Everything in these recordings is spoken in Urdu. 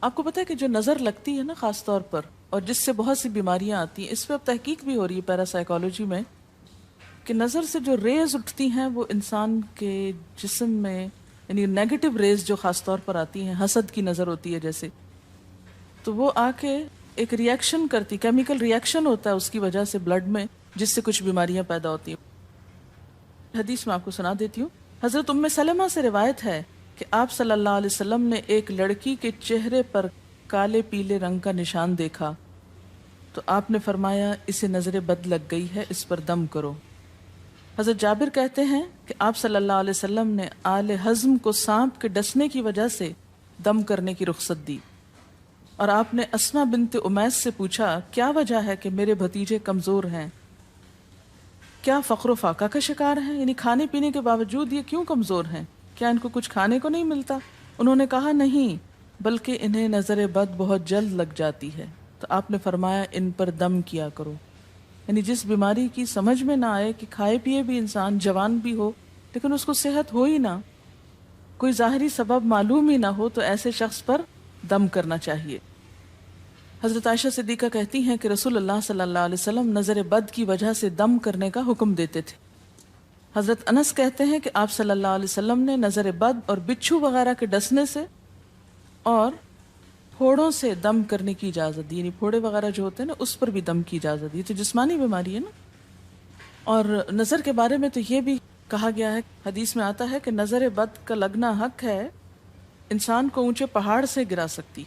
آپ کو پتہ ہے کہ جو نظر لگتی ہے نا خاص طور پر، اور جس سے بہت سی بیماریاں آتی ہیں، اس پہ اب تحقیق بھی ہو رہی ہے پیراسائیکالوجی میں، کہ نظر سے جو ریز اٹھتی ہیں وہ انسان کے جسم میں، یعنی نیگیٹو ریز جو خاص طور پر آتی ہیں، حسد کی نظر ہوتی ہے جیسے، تو وہ آ کے ایک ریئیکشن کرتی، کیمیکل ریئیکشن ہوتا ہے اس کی وجہ سے بلڈ میں، جس سے کچھ بیماریاں پیدا ہوتی ہیں۔ حدیث میں آپ کو سنا دیتی ہوں۔ حضرت ام سلمہ سے روایت ہے کہ آپ صلی اللہ علیہ وسلم نے ایک لڑکی کے چہرے پر کالے پیلے رنگ کا نشان دیکھا تو آپ نے فرمایا اسے نظر بد لگ گئی ہے، اس پر دم کرو۔ حضرت جابر کہتے ہیں کہ آپ صلی اللہ علیہ وسلم نے آل حزم کو سانپ کے ڈسنے کی وجہ سے دم کرنے کی رخصت دی، اور آپ نے اسما بنت امیس سے پوچھا کیا وجہ ہے کہ میرے بھتیجے کمزور ہیں، کیا فقر و فاقہ کا شکار ہیں، یعنی کھانے پینے کے باوجود یہ کیوں کمزور ہیں، کیا ان کو کچھ کھانے کو نہیں ملتا؟ انہوں نے کہا نہیں، بلکہ انہیں نظر بد بہت جلد لگ جاتی ہے، تو آپ نے فرمایا ان پر دم کیا کرو۔ یعنی جس بیماری کی سمجھ میں نہ آئے کہ کھائے پیے بھی انسان جوان بھی ہو لیکن اس کو صحت ہو ہی نہ، کوئی ظاہری سبب معلوم ہی نہ ہو، تو ایسے شخص پر دم کرنا چاہیے۔ حضرت عائشہ صدیقہ کہتی ہیں کہ رسول اللہ صلی اللہ علیہ وسلم نظر بد کی وجہ سے دم کرنے کا حکم دیتے تھے۔ حضرت انس کہتے ہیں کہ آپ صلی اللہ علیہ وسلم نے نظر بد اور بچھو وغیرہ کے ڈسنے سے اور پھوڑوں سے دم کرنے کی اجازت دی، یعنی پھوڑے وغیرہ جو ہوتے ہیں نا اس پر بھی دم کی اجازت دی، تو جسمانی بیماری ہے نا۔ اور نظر کے بارے میں تو یہ بھی کہا گیا ہے، حدیث میں آتا ہے کہ نظر بد کا لگنا حق ہے، انسان کو اونچے پہاڑ سے گرا سکتی،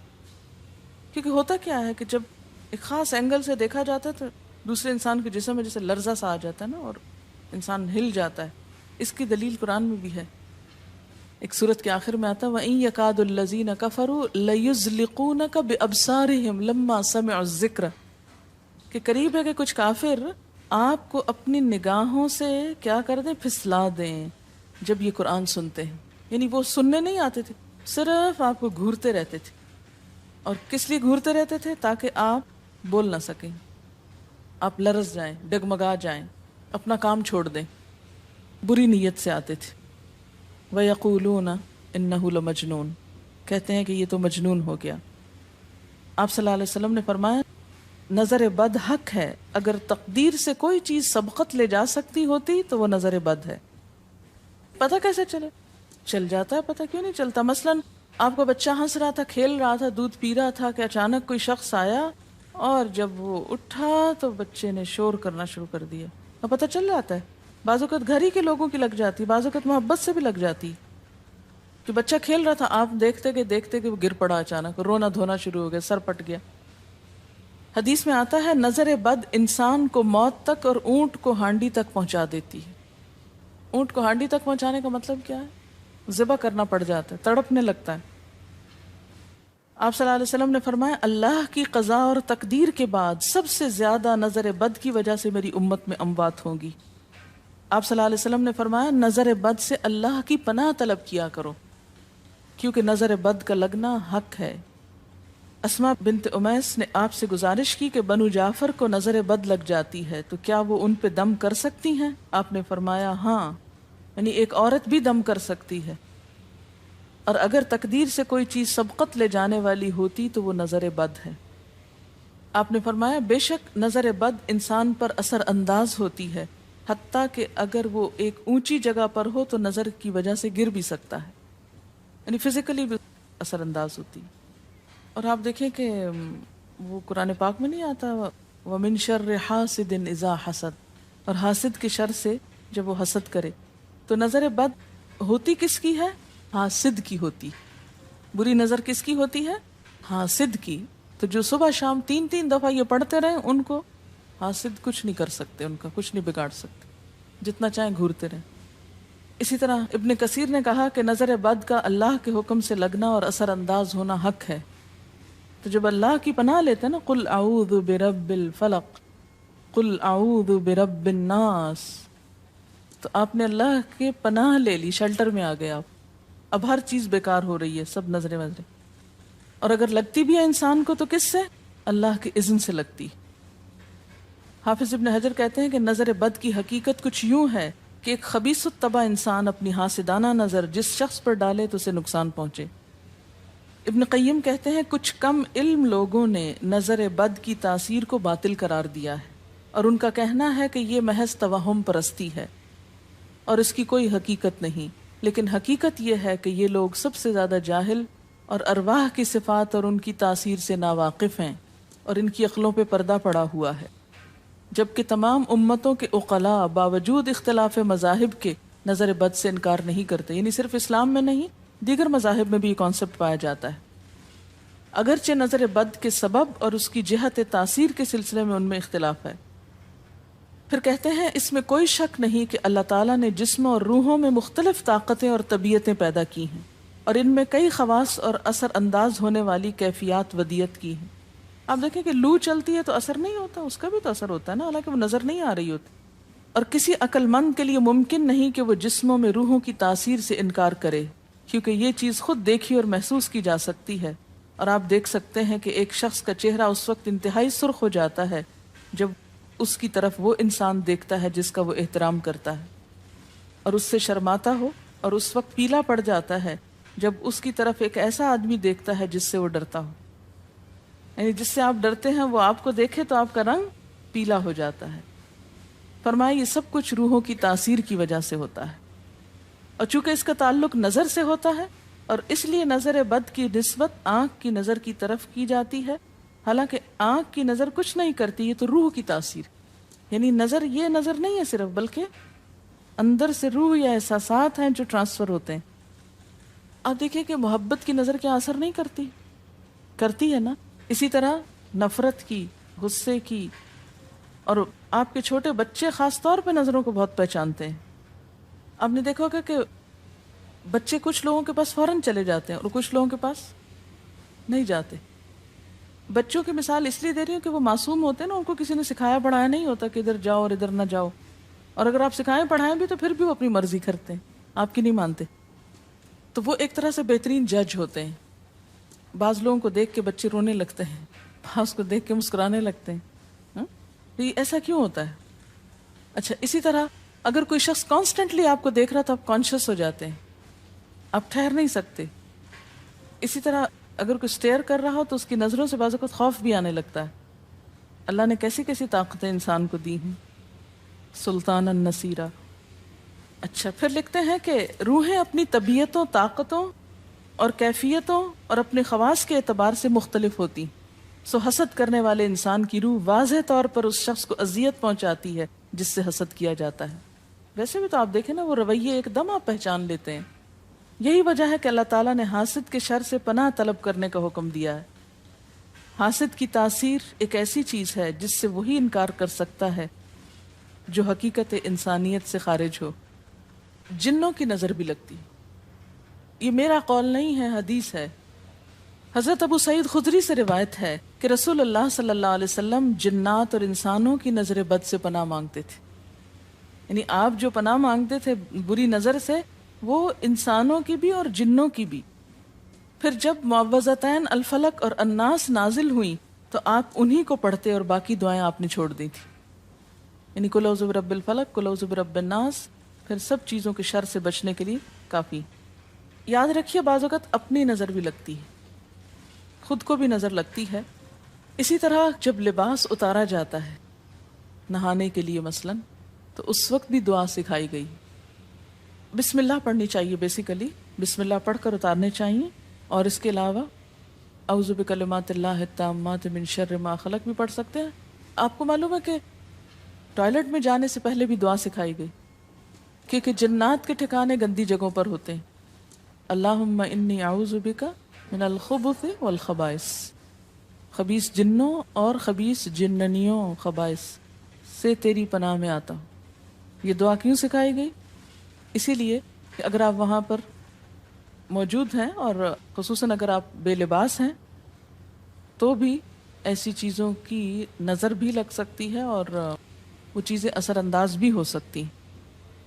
کیونکہ ہوتا کیا ہے کہ جب ایک خاص اینگل سے دیکھا جاتا ہے تو دوسرے انسان کے جسم میں جیسے لرزہ سا آ جاتا ہے نا، اور انسان ہل جاتا ہے۔ اس کی دلیل قرآن میں بھی ہے، ایک سورت کے آخر میں آتا ہے وَإِن يَكَادُ الَّذِينَ كَفَرُوا لَيُزْلِقُونَكَ بِأَبْصَارِهِمْ لَمَّا سَمِعُوا الذِّكْرَ، کہ قریب ہے کہ کچھ کافر آپ کو اپنی نگاہوں سے کیا کر دیں، پھسلا دیں جب یہ قرآن سنتے ہیں۔ یعنی وہ سننے نہیں آتے تھے، صرف آپ کو گھورتے رہتے تھے۔ اور کس لیے گھورتے رہتے تھے؟ تاکہ آپ بول نہ سکیں، آپ لرز جائیں، ڈگمگا جائیں، اپنا کام چھوڑ دیں، بری نیت سے آتے تھے۔ وَيَقُولُونَ إِنَّهُ لَمَجْنُونَ، کہتے ہیں کہ یہ تو مجنون ہو گیا۔ آپ صلی اللہ علیہ وسلم نے فرمایا نظر بد حق ہے، اگر تقدیر سے کوئی چیز سبقت لے جا سکتی ہوتی تو وہ نظر بد ہے۔ پتہ کیسے چلے؟ چل جاتا ہے، پتہ کیوں نہیں چلتا؟ مثلاً آپ کا بچہ ہنس رہا تھا، کھیل رہا تھا، دودھ پی رہا تھا کہ اچانک کوئی شخص آیا اور جب وہ اٹھا تو بچے نے شور کرنا شروع کر دیا، اور پتہ چل جاتا ہے۔ بعض اوقات گھر ہی کے لوگوں کی لگ جاتی، بعض اوقات محبت سے بھی لگ جاتی، کہ بچہ کھیل رہا تھا، آپ دیکھتے کہ وہ گر پڑا، اچانک رونا دھونا شروع ہو گیا، سر پٹ گیا۔ حدیث میں آتا ہے نظر بد انسان کو موت تک اور اونٹ کو ہانڈی تک پہنچا دیتی ہے۔ اونٹ کو ہانڈی تک پہنچانے کا مطلب کیا ہے؟ ذبح کرنا پڑ جاتا ہے، تڑپنے لگتا ہے۔ آپ صلی اللہ علیہ وسلم نے فرمایا اللہ کی قضاء اور تقدیر کے بعد سب سے زیادہ نظر بد کی وجہ سے میری امت میں اموات ہوں گی۔ آپ صلی اللہ علیہ وسلم نے فرمایا نظر بد سے اللہ کی پناہ طلب کیا کرو، کیونکہ نظر بد کا لگنا حق ہے۔ اسما بنت امیس نے آپ سے گزارش کی کہ بنو جعفر کو نظر بد لگ جاتی ہے تو کیا وہ ان پہ دم کر سکتی ہیں؟ آپ نے فرمایا ہاں، یعنی ایک عورت بھی دم کر سکتی ہے، اور اگر تقدیر سے کوئی چیز سبقت لے جانے والی ہوتی تو وہ نظر بد ہے۔ آپ نے فرمایا بے شک نظر بد انسان پر اثر انداز ہوتی ہے، حتیٰ کہ اگر وہ ایک اونچی جگہ پر ہو تو نظر کی وجہ سے گر بھی سکتا ہے، یعنی فزیکلی بھی اثر انداز ہوتی۔ اور آپ دیکھیں کہ وہ قرآن پاک میں نہیں آتا وَمِن شَرِّ حَاسِدٍ إِذَا حَسَد، اور حاسد کے شر سے جب وہ حسد کرے، تو نظر بد ہوتی کس کی ہے؟ حاسد کی ہوتی۔ بری نظر کس کی ہوتی ہے؟ حاسد کی۔ تو جو صبح شام 3 دفعہ یہ پڑھتے رہیں ان کو حاسد کچھ نہیں کر سکتے، ان کا کچھ نہیں بگاڑ سکتے، جتنا چاہیں گھورتے رہیں۔ اسی طرح ابن کثیر نے کہا کہ نظر بد کا اللہ کے حکم سے لگنا اور اثر انداز ہونا حق ہے۔ تو جب اللہ کی پناہ لیتے ہیں نا قل اعوذ برب الفلق، قل اعوذ برب الناس، تو آپ نے اللہ کے پناہ لے لی، شیلٹر میں آ گئے آپ۔ اب ہر چیز بیکار ہو رہی ہے، سب نظریں وظریں، اور اگر لگتی بھی ہے انسان کو تو کس سے؟ اللہ کے اذن سے لگتی۔ حافظ ابن حجر کہتے ہیں کہ نظر بد کی حقیقت کچھ یوں ہے کہ ایک خبیث الطبع انسان اپنی حاسدانہ نظر جس شخص پر ڈالے تو اسے نقصان پہنچے۔ ابن قیم کہتے ہیں کچھ کم علم لوگوں نے نظر بد کی تاثیر کو باطل قرار دیا ہے، اور ان کا کہنا ہے کہ یہ محض توہم پرستی ہے اور اس کی کوئی حقیقت نہیں، لیکن حقیقت یہ ہے کہ یہ لوگ سب سے زیادہ جاہل اور ارواح کی صفات اور ان کی تاثیر سے ناواقف ہیں، اور ان کی عقلوں پہ پردہ پڑا ہوا ہے، جبکہ تمام امتوں کے عقلاء باوجود اختلاف مذاہب کے نظر بد سے انکار نہیں کرتے، یعنی صرف اسلام میں نہیں، دیگر مذاہب میں بھی یہ کانسیپٹ پایا جاتا ہے، اگرچہ نظر بد کے سبب اور اس کی جہت تاثیر کے سلسلے میں ان میں اختلاف ہے۔ پھر کہتے ہیں اس میں کوئی شک نہیں کہ اللہ تعالیٰ نے جسموں اور روحوں میں مختلف طاقتیں اور طبیعتیں پیدا کی ہیں، اور ان میں کئی خواص اور اثر انداز ہونے والی کیفیات ودیت کی ہیں۔ آپ دیکھیں کہ لو چلتی ہے تو اثر نہیں ہوتا، اس کا بھی تو اثر ہوتا ہے نا، حالانکہ وہ نظر نہیں آ رہی ہوتی، اور کسی عقل مند کے لیے ممکن نہیں کہ وہ جسموں میں روحوں کی تاثیر سے انکار کرے، کیونکہ یہ چیز خود دیکھی اور محسوس کی جا سکتی ہے، اور آپ دیکھ سکتے ہیں کہ ایک شخص کا چہرہ اس وقت انتہائی سرخ ہو جاتا ہے جب اس کی طرف وہ انسان دیکھتا ہے جس کا وہ احترام کرتا ہے، اور اس سے شرماتا ہو، اور اس وقت پیلا پڑ جاتا ہے جب اس کی طرف ایک ایسا آدمی دیکھتا ہے جس سے وہ ڈرتا ہو، یعنی جس سے آپ ڈرتے ہیں وہ آپ کو دیکھے تو آپ کا رنگ پیلا ہو جاتا ہے۔ فرمایا یہ سب کچھ روحوں کی تاثیر کی وجہ سے ہوتا ہے، اور چونکہ اس کا تعلق نظر سے ہوتا ہے اور اس لیے نظر بد کی نسبت آنکھ کی نظر کی طرف کی جاتی ہے، حالانکہ آنکھ کی نظر کچھ نہیں کرتی، یہ تو روح کی تاثیر، یعنی نظر یہ نظر نہیں ہے صرف، بلکہ اندر سے روح یا احساسات ہیں جو ٹرانسفر ہوتے ہیں۔ آپ دیکھیں کہ محبت کی نظر کیا اثر نہیں کرتی، کرتی ہے نا، اسی طرح نفرت کی، غصے کی، اور آپ کے چھوٹے بچے خاص طور پہ نظروں کو بہت پہچانتے ہیں۔ آپ نے دیکھا ہوگا کہ بچے کچھ لوگوں کے پاس فوراً چلے جاتے ہیں اور کچھ لوگوں کے پاس نہیں جاتے۔ بچوں کی مثال اس لیے دے رہی ہوں کہ وہ معصوم ہوتے ہیں نا، ان کو کسی نے سکھایا پڑھایا نہیں ہوتا کہ ادھر جاؤ اور ادھر نہ جاؤ، اور اگر آپ سکھائیں پڑھائیں بھی تو پھر بھی وہ اپنی مرضی کرتے ہیں، آپ کی نہیں مانتے، تو وہ ایک طرح سے بہترین جج ہوتے ہیں۔ بعض لوگوں کو دیکھ کے بچے رونے لگتے ہیں، بعض کو دیکھ کے مسکرانے لگتے ہیں، تو یہ ایسا کیوں ہوتا ہے؟ اچھا، اسی طرح اگر کوئی شخص کانسٹنٹلی آپ کو دیکھ رہا تو آپ کانشیس ہو جاتے ہیں، آپ ٹھہر نہیں سکتے۔ اسی طرح اگر کوئی سٹیئر کر رہا ہو تو اس کی نظروں سے بعض اوقات خوف بھی آنے لگتا ہے۔ اللہ نے کیسی کیسی طاقتیں انسان کو دی ہیں، سلطان النصیرہ۔ اچھا، پھر لکھتے ہیں کہ روحیں اپنی طبیعتوں، طاقتوں اور کیفیتوں اور اپنے خواص کے اعتبار سے مختلف ہوتی، سو حسد کرنے والے انسان کی روح واضح طور پر اس شخص کو اذیت پہنچاتی ہے جس سے حسد کیا جاتا ہے۔ ویسے بھی تو آپ دیکھیں نا، وہ رویے ایک دم آپ پہچان لیتے ہیں۔ یہی وجہ ہے کہ اللہ تعالیٰ نے حاسد کے شر سے پناہ طلب کرنے کا حکم دیا ہے۔ حاسد کی تاثیر ایک ایسی چیز ہے جس سے وہی انکار کر سکتا ہے جو حقیقت انسانیت سے خارج ہو۔ جنوں کی نظر بھی لگتی، یہ میرا قول نہیں ہے، حدیث ہے۔ حضرت ابو سعید خدری سے روایت ہے کہ رسول اللہ صلی اللہ علیہ وسلم جنات اور انسانوں کی نظر بد سے پناہ مانگتے تھے، یعنی آپ جو پناہ مانگتے تھے بری نظر سے، وہ انسانوں کی بھی اور جنوں کی بھی۔ پھر جب معوذتین الفلق اور الناس نازل ہوئیں تو آپ انہی کو پڑھتے اور باقی دعائیں آپ نے چھوڑ دی تھی، یعنی قل اعوذ برب الفلق، قل اعوذ برب الناس، پھر سب چیزوں کے شر سے بچنے کے لیے کافی۔ یاد رکھیے بعض اوقات اپنی نظر بھی لگتی ہے، خود کو بھی نظر لگتی ہے۔ اسی طرح جب لباس اتارا جاتا ہے نہانے کے لیے مثلاً، تو اس وقت بھی دعا سکھائی گئی، بسم اللہ پڑھنی چاہیے، بیسیکلی بسم اللہ پڑھ کر اتارنے چاہیے، اور اس کے علاوہ اعوذ بکلمات اللہ التامات من شر ما خلق بھی پڑھ سکتے ہیں۔ آپ کو معلوم ہے کہ ٹوائلٹ میں جانے سے پہلے بھی دعا سکھائی گئی، کیونکہ جنات کے ٹھکانے گندی جگہوں پر ہوتے ہیں۔ اللہم انی اعوذ بک من الخبث والخبائث، خبیث جنوں اور خبیث جننیوں، خبائث سے تیری پناہ میں آتا ہوں۔ یہ دعا کیوں سکھائی گئی؟ اسی لیے کہ اگر آپ وہاں پر موجود ہیں، اور خصوصاً اگر آپ بے لباس ہیں، تو بھی ایسی چیزوں کی نظر بھی لگ سکتی ہے اور وہ چیزیں اثر انداز بھی ہو سکتی ہیں۔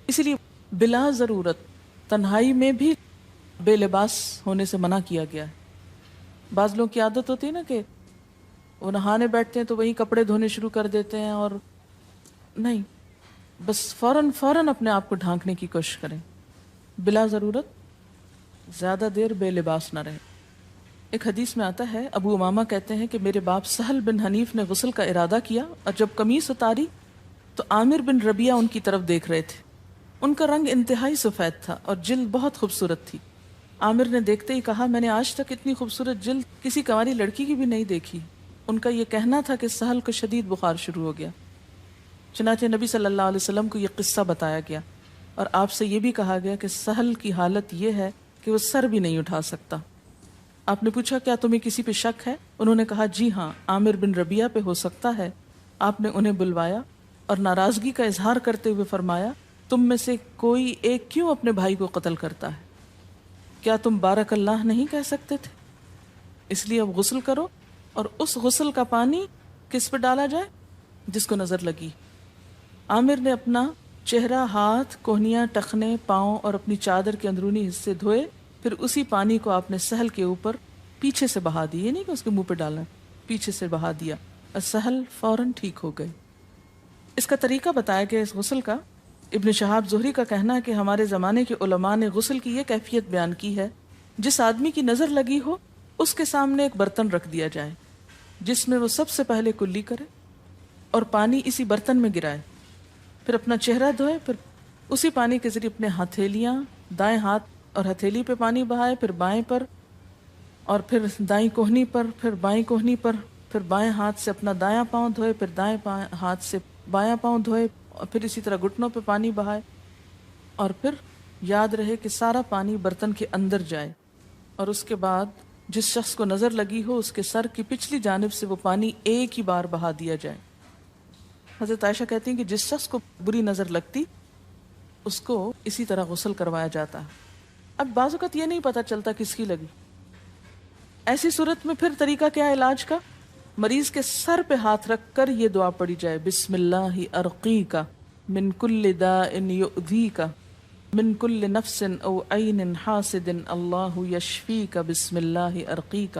اسی لیے بلا ضرورت تنہائی میں بھی بے لباس ہونے سے منع کیا گیا ہے۔ بعض لوگوں کی عادت ہوتی ہے نا کہ وہ نہانے بیٹھتے ہیں تو وہیں کپڑے دھونے شروع کر دیتے ہیں، اور نہیں، بس فوراً اپنے آپ کو ڈھانکنے کی کوشش کریں، بلا ضرورت زیادہ دیر بے لباس نہ رہیں۔ ایک حدیث میں آتا ہے، ابو امامہ کہتے ہیں کہ میرے باپ سہل بن حنیف نے غسل کا ارادہ کیا اور جب قمیص اتاری تو عامر بن ربیعہ ان کی طرف دیکھ رہے تھے۔ ان کا رنگ انتہائی سفید تھا اور جلد بہت خوبصورت تھی۔ عامر نے دیکھتے ہی کہا، میں نے آج تک اتنی خوبصورت جلد کسی کنواری لڑکی کی بھی نہیں دیکھی۔ ان کا یہ کہنا تھا کہ سہل کو شدید بخار شروع ہو گیا۔ چنانچہ نبی صلی اللہ علیہ وسلم کو یہ قصہ بتایا گیا اور آپ سے یہ بھی کہا گیا کہ سہل کی حالت یہ ہے کہ وہ سر بھی نہیں اٹھا سکتا۔ آپ نے پوچھا، کیا تمہیں کسی پہ شک ہے؟ انہوں نے کہا، جی ہاں، عامر بن ربیعہ پہ ہو سکتا ہے۔ آپ نے انہیں بلوایا اور ناراضگی کا اظہار کرتے ہوئے فرمایا، تم میں سے کوئی ایک کیوں اپنے بھائی کو قتل کرتا ہے؟ کیا تم بارک اللہ نہیں کہہ سکتے تھے؟ اس لیے اب غسل کرو، اور اس غسل کا پانی کس پہ ڈالا جائے؟ جس کو نظر لگی۔ عامر نے اپنا چہرہ، ہاتھ، کوہنیاں، ٹخنے، پاؤں اور اپنی چادر کے اندرونی حصے دھوئے، پھر اسی پانی کو آپ نے سہل کے اوپر پیچھے سے بہا دی، یہ نہیں کہ اس کے منہ پہ ڈالنا، پیچھے سے بہا دیا، اور سہل فوراً ٹھیک ہو گئے۔ اس کا طریقہ بتایا گیا اس غسل کا۔ ابن شہاب زہری کا کہنا ہے کہ ہمارے زمانے کے علماء نے غسل کی یہ کیفیت بیان کی ہے، جس آدمی کی نظر لگی ہو اس کے سامنے ایک برتن رکھ دیا جائے جس میں وہ سب سے پہلے کلی کرے اور پانی اسی برتن میں گرائے، پھر اپنا چہرہ دھوئے، پھر اسی پانی کے ذریعے اپنے ہتھیلیاں، دائیں ہاتھ اور ہتھیلی پہ پانی بہائے، پھر بائیں پر، اور پھر دائیں کوہنی پر، پھر بائیں کوہنی پر، پھر بائیں ہاتھ سے اپنا دایاں پاؤں دھوئے، پھر دائیں ہاتھ سے بایاں پاؤں دھوئے، اور پھر اسی طرح گھٹنوں پہ پانی بہائے، اور پھر یاد رہے کہ سارا پانی برتن کے اندر جائے، اور اس کے بعد جس شخص کو نظر لگی ہو اس کے سر کی پچھلی جانب سے وہ پانی ایک ہی بار بہا دیا جائے۔ حضرت عائشہ کہتی ہیں کہ جس شخص کو بری نظر لگتی اس کو اسی طرح غسل کروایا جاتا۔ اب بعض اوقات یہ نہیں پتہ چلتا کس کی لگی، ایسی صورت میں پھر طریقہ کیا ہے علاج کا؟ مریض کے سر پہ ہاتھ رکھ کر یہ دعا پڑھی جائے، بسم اللہ ارقیک من کل داء یؤذیک من کل نفس او عین حاسد اللہ یشفیک بسم اللہ ارقیک۔